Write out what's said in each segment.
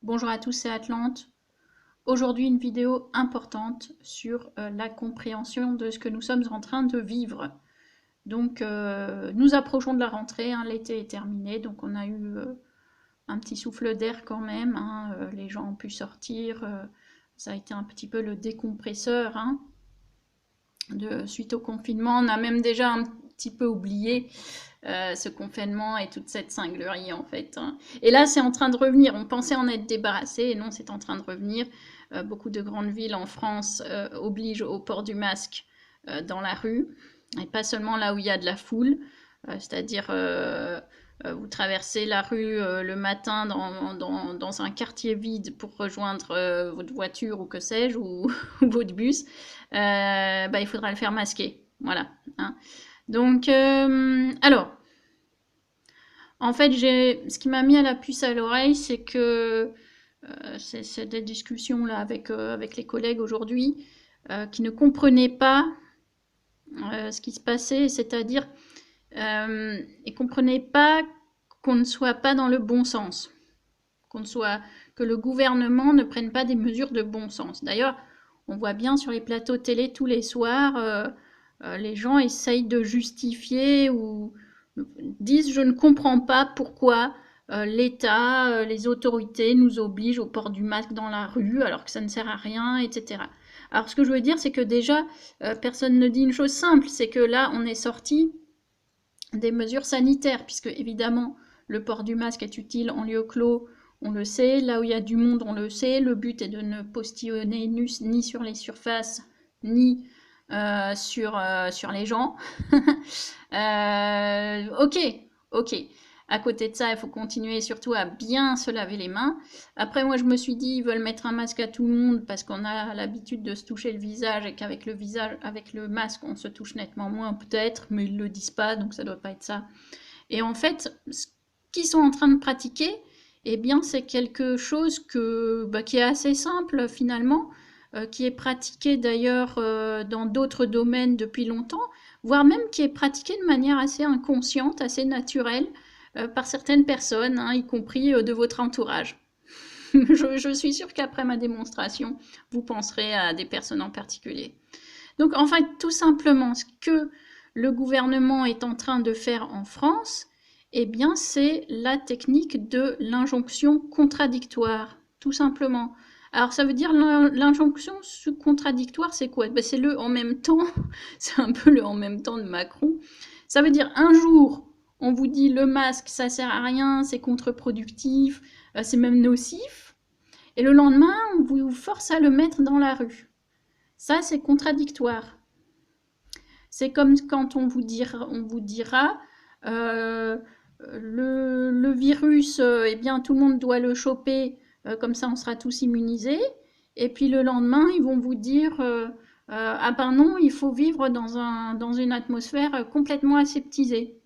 Bonjour à tous, c'est Atlante. Aujourd'hui, une vidéo importante sur la compréhension de ce que nous sommes en train de vivre. Donc, nous approchons de la rentrée, hein, l'été est terminé, donc on a eu un petit souffle d'air quand même, hein, les gens ont pu sortir, ça a été un petit peu le décompresseur, hein, suite au confinement. On a même déjà un petit peu oublié ce confinement et toute cette cinglerie en fait, hein. Et là, c'est en train de revenir. On pensait en être débarrassé et non, c'est en train de revenir. Beaucoup de grandes villes en France obligent au port du masque dans la rue, et pas seulement là où il y a de la foule, c'est-à-dire vous traversez la rue le matin dans un quartier vide pour rejoindre votre voiture ou que sais-je, ou, ou votre bus, bah, il faudra le faire masquer. Voilà, hein. Donc, alors, en fait, ce qui m'a mis à la puce à l'oreille, c'est que c'est des discussions là avec les collègues aujourd'hui qui ne comprenaient pas ce qui se passait, c'est-à-dire ils ne comprenaient pas qu'on ne soit pas dans le bon sens, que le gouvernement ne prenne pas des mesures de bon sens. D'ailleurs, on voit bien sur les plateaux télé tous les soirs, les gens essayent de justifier ou disent je ne comprends pas pourquoi l'État, les autorités nous obligent au port du masque dans la rue alors que ça ne sert à rien, etc. Alors ce que je veux dire, c'est que déjà, personne ne dit une chose simple, c'est que là, on est sorti des mesures sanitaires, puisque évidemment, le port du masque est utile en lieu clos, on le sait, là où il y a du monde, on le sait, le but est de ne postillonner ni sur les surfaces, ni sur les gens. Ok, ok. À côté de ça, il faut continuer surtout à bien se laver les mains. Après, moi, je me suis dit, ils veulent mettre un masque à tout le monde parce qu'on a l'habitude de se toucher le visage et qu'avec le visage, avec le masque, on se touche nettement moins, peut-être, mais ils le disent pas, donc ça doit pas être ça. Et en fait, ce qu'ils sont en train de pratiquer, eh bien, c'est quelque chose qui est assez simple finalement, qui est pratiqué d'ailleurs dans d'autres domaines depuis longtemps, voire même qui est pratiqué de manière assez inconsciente, assez naturelle par certaines personnes, hein, y compris de votre entourage. Je suis sûre qu'après ma démonstration, vous penserez à des personnes en particulier. Donc en fait, tout simplement, ce que le gouvernement est en train de faire en France, eh bien, c'est la technique de l'injonction contradictoire, tout simplement. Alors, ça veut dire l'injonction contradictoire, c'est quoi? Ben, c'est le en même temps, c'est un peu le en même temps de Macron. Ça veut dire un jour, on vous dit le masque, ça sert à rien, c'est contre-productif, c'est même nocif, et le lendemain, on vous force à le mettre dans la rue. Ça, c'est contradictoire. C'est comme quand on vous dira le virus, eh bien, tout le monde doit le choper, comme ça on sera tous immunisés. Et puis le lendemain, ils vont vous dire ah ben non, il faut vivre dans une atmosphère complètement aseptisée.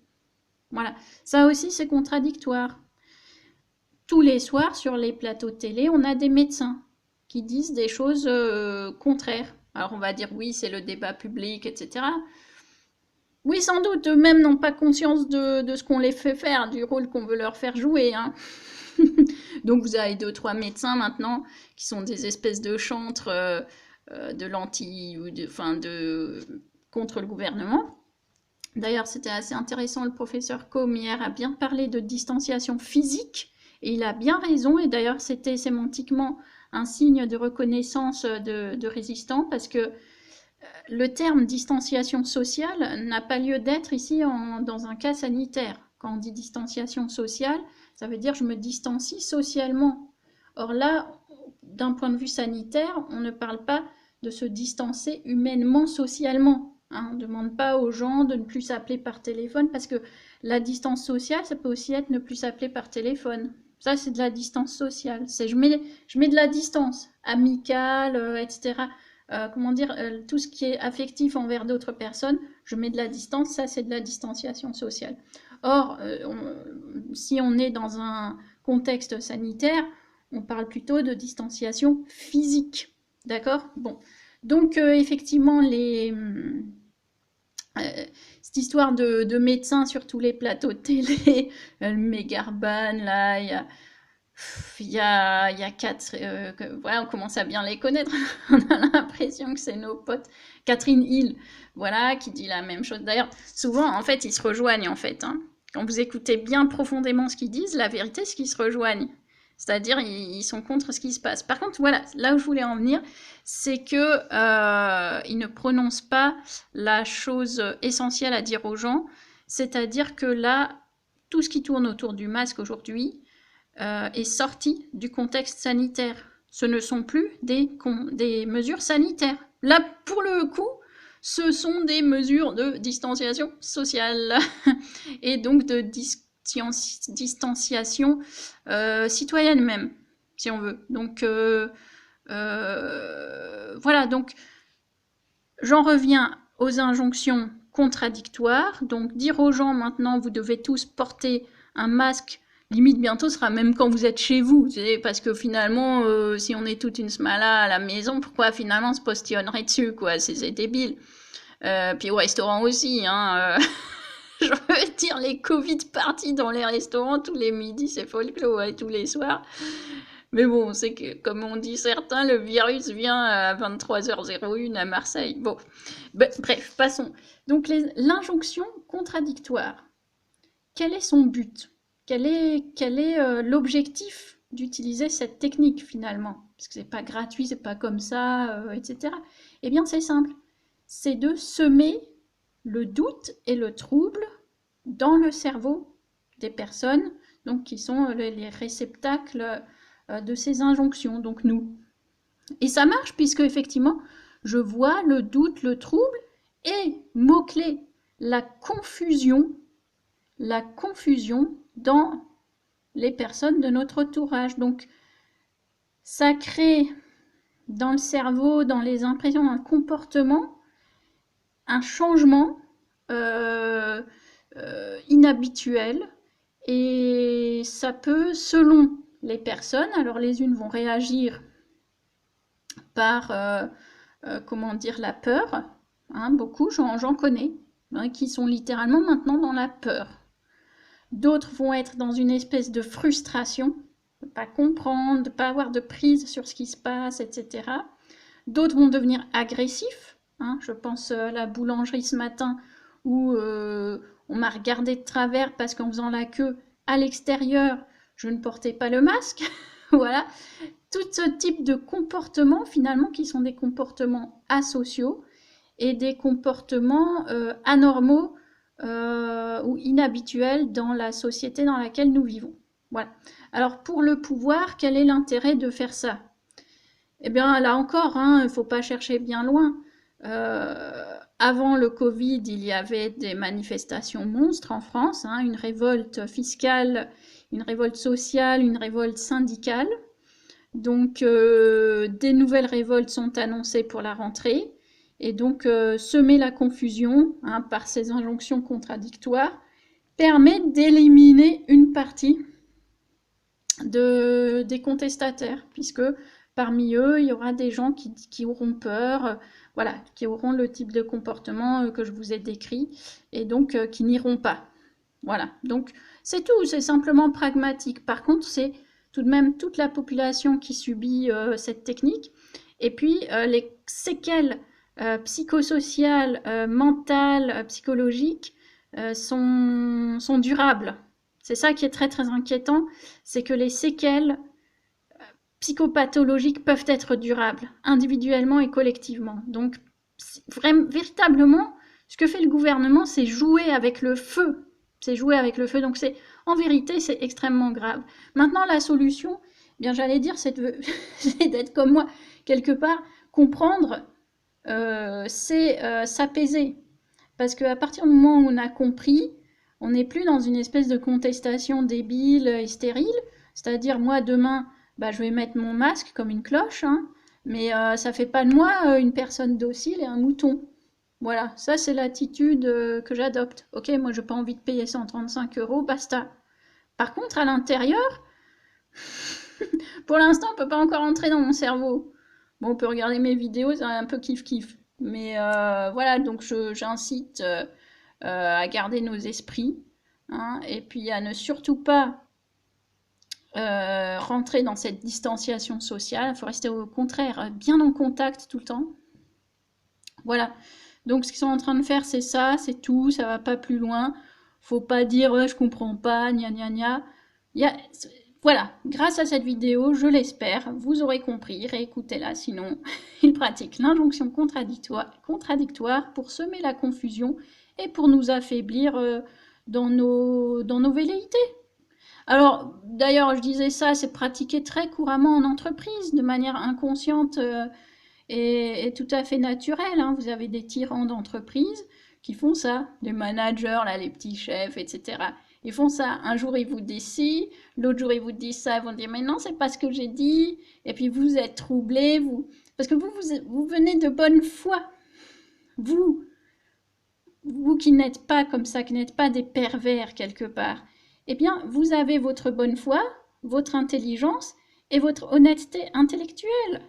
Voilà. Ça aussi, c'est contradictoire. Tous les soirs, sur les plateaux de télé, on a des médecins qui disent des choses contraires. Alors on va dire oui, c'est le débat public, etc. Oui, sans doute, eux-mêmes n'ont pas conscience de ce qu'on les fait faire, du rôle qu'on veut leur faire jouer, hein. Donc vous avez 2 ou 3 médecins maintenant qui sont des espèces de chantres de l'anti ou contre le gouvernement. D'ailleurs, c'était assez intéressant, le professeur Combe hier a bien parlé de distanciation physique, et il a bien raison, et d'ailleurs c'était sémantiquement un signe de reconnaissance de résistants, parce que le terme distanciation sociale n'a pas lieu d'être ici dans un cas sanitaire. Quand on dit distanciation sociale, ça veut dire je me distancie socialement. Or là, d'un point de vue sanitaire, on ne parle pas de se distancer humainement, socialement, hein. On ne demande pas aux gens de ne plus s'appeler par téléphone, parce que la distance sociale, ça peut aussi être ne plus s'appeler par téléphone. Ça, c'est de la distance sociale. Je mets de la distance amicale, etc. Comment dire, tout ce qui est affectif envers d'autres personnes, je mets de la distance, ça c'est de la distanciation sociale. Or, si on est dans un contexte sanitaire, on parle plutôt de distanciation physique. D'accord? Bon. Donc, effectivement, cette histoire de médecins sur tous les plateaux de télé, le Mégarban, là, il y a Il y a quatre, voilà, on commence à bien les connaître. On a l'impression que c'est nos potes. Catherine Hill, voilà, qui dit la même chose. D'ailleurs, souvent, en fait, ils se rejoignent, en fait. Hein. Quand vous écoutez bien profondément ce qu'ils disent, la vérité, c'est qu'ils se rejoignent. C'est-à-dire, ils sont contre ce qui se passe. Par contre, voilà, là où je voulais en venir, c'est que ils ne prononcent pas la chose essentielle à dire aux gens. C'est-à-dire que là, tout ce qui tourne autour du masque aujourd'hui, est sorti du contexte sanitaire. Ce ne sont plus des mesures sanitaires. Là, pour le coup, ce sont des mesures de distanciation sociale et donc de distanciation citoyenne même, si on veut. Donc, voilà, donc j'en reviens aux injonctions contradictoires. Donc, dire aux gens maintenant, vous devez tous porter un masque. Limite, bientôt, ce sera même quand vous êtes chez vous. Parce que finalement, si on est toute une smala à la maison, pourquoi finalement se postionnerait dessus, quoi? C'est débile. Puis au restaurant aussi, hein. Je veux dire, les Covid parties dans les restaurants tous les midis, c'est folklore, et tous les soirs. Mais bon, c'est que, comme on dit certains, le virus vient à 23h01 à Marseille. Bon, bref, passons. Donc, l'injonction contradictoire. Quel est son but? Quel est l'objectif d'utiliser cette technique finalement? Parce que c'est pas gratuit, c'est pas comme ça, etc. Eh bien, c'est simple. C'est de semer le doute et le trouble dans le cerveau des personnes, donc qui sont les réceptacles de ces injonctions, donc nous. Et ça marche puisque effectivement, je vois le doute, le trouble et, mot-clé, la confusion dans les personnes de notre entourage. Donc, ça crée dans le cerveau, dans les impressions, dans le comportement, un changement inhabituel. Et ça peut, selon les personnes, alors les unes vont réagir par, comment dire, la peur. Hein, beaucoup, j'en connais, hein, qui sont littéralement maintenant dans la peur. D'autres vont être dans une espèce de frustration, de ne pas comprendre, de ne pas avoir de prise sur ce qui se passe, etc. D'autres vont devenir agressifs. Hein, je pense à la boulangerie ce matin où on m'a regardé de travers parce qu'en faisant la queue à l'extérieur, je ne portais pas le masque. Voilà. Tout ce type de comportements, finalement, qui sont des comportements asociaux et des comportements anormaux ou inhabituels dans la société dans laquelle nous vivons. Voilà. Alors, pour le pouvoir, quel est l'intérêt de faire ça? Eh bien, là encore, il ne faut pas chercher bien loin. Avant le Covid, il y avait des manifestations monstres en France, hein, une révolte fiscale, une révolte sociale, une révolte syndicale. Donc, des nouvelles révoltes sont annoncées pour la rentrée. Et donc, semer la confusion hein, par ces injonctions contradictoires permet d'éliminer une partie des contestataires, puisque parmi eux, il y aura des gens qui auront peur, voilà, qui auront le type de comportement que je vous ai décrit, et donc qui n'iront pas. Voilà, donc c'est tout, c'est simplement pragmatique. Par contre, c'est tout de même toute la population qui subit cette technique, et puis les séquelles psychosociales, mentales, psychologiques sont durables. C'est ça qui est très très inquiétant, c'est que les séquelles psychopathologiques peuvent être durables, individuellement et collectivement. Donc, véritablement, ce que fait le gouvernement, c'est jouer avec le feu. C'est jouer avec le feu. Donc, en vérité, c'est extrêmement grave. Maintenant, la solution, eh bien, j'allais dire, c'est d'être comme moi, quelque part, comprendre, c'est s'apaiser. Parce qu'à partir du moment où on a compris, on n'est plus dans une espèce de contestation débile et stérile. C'est-à-dire, moi, demain, je vais mettre mon masque comme une cloche, hein, mais ça fait pas de moi une personne docile et un mouton. Voilà, ça c'est l'attitude que j'adopte. Ok, moi j'ai pas envie de payer 135 €, basta. Par contre, à l'intérieur, pour l'instant, on peut pas encore entrer dans mon cerveau. Bon, on peut regarder mes vidéos, c'est un peu kiff-kiff. Mais voilà, donc j'incite à garder nos esprits, hein, et puis à ne surtout pas rentrer dans cette distanciation sociale, il faut rester au contraire bien en contact tout le temps. Voilà, donc ce qu'ils sont en train de faire, c'est ça, c'est tout, ça va pas plus loin. Faut pas dire je comprends pas, gna gna gna. Voilà, grâce à cette vidéo, je l'espère, vous aurez compris, réécoutez-la, sinon ils pratiquent l'injonction contradictoire pour semer la confusion et pour nous affaiblir dans nos velléités. Alors, d'ailleurs, je disais ça, c'est pratiqué très couramment en entreprise, de manière inconsciente et tout à fait naturelle. Hein. Vous avez des tyrans d'entreprise qui font ça, des managers, là, les petits chefs, etc. Ils font ça. Un jour, ils vous disent ci, l'autre jour, ils vous disent ça, ils vont dire mais non, c'est pas ce que j'ai dit. Et puis vous êtes troublés, parce que vous venez de bonne foi. Vous qui n'êtes pas comme ça, qui n'êtes pas des pervers quelque part, eh bien, vous avez votre bonne foi, votre intelligence et votre honnêteté intellectuelle.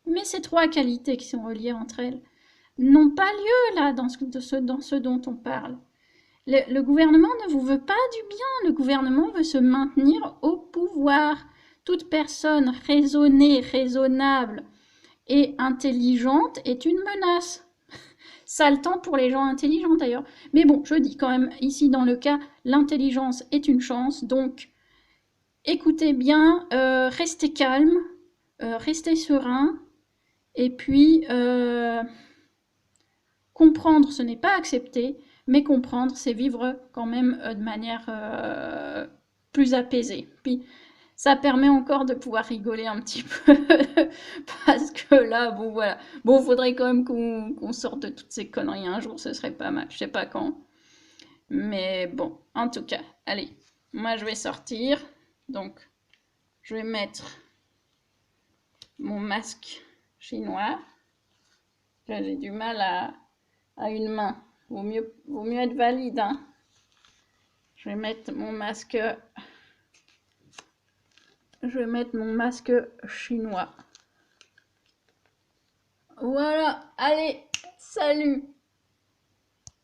Mais ces trois qualités qui sont reliées entre elles n'ont pas lieu là dans ce dont on parle. Le gouvernement ne vous veut pas du bien, le gouvernement veut se maintenir au pouvoir. Toute personne raisonnée, raisonnable et intelligente est une menace. Sale temps pour les gens intelligents d'ailleurs. Mais bon, je dis quand même, ici dans le cas, l'intelligence est une chance, donc écoutez bien, restez calme, restez serein, et puis comprendre, ce n'est pas accepter, mais comprendre, c'est vivre quand même de manière plus apaisée. Puis ça permet encore de pouvoir rigoler un petit peu, parce que là, bon voilà. Bon, faudrait quand même qu'on sorte de toutes ces conneries un jour, ce serait pas mal, je sais pas quand. Mais bon, en tout cas, allez, moi je vais sortir, donc je vais mettre mon masque chinois. Là, j'ai du mal à une main. Vaut mieux être valide. Hein. Je vais mettre mon masque. Je vais mettre mon masque chinois. Voilà. Allez, salut!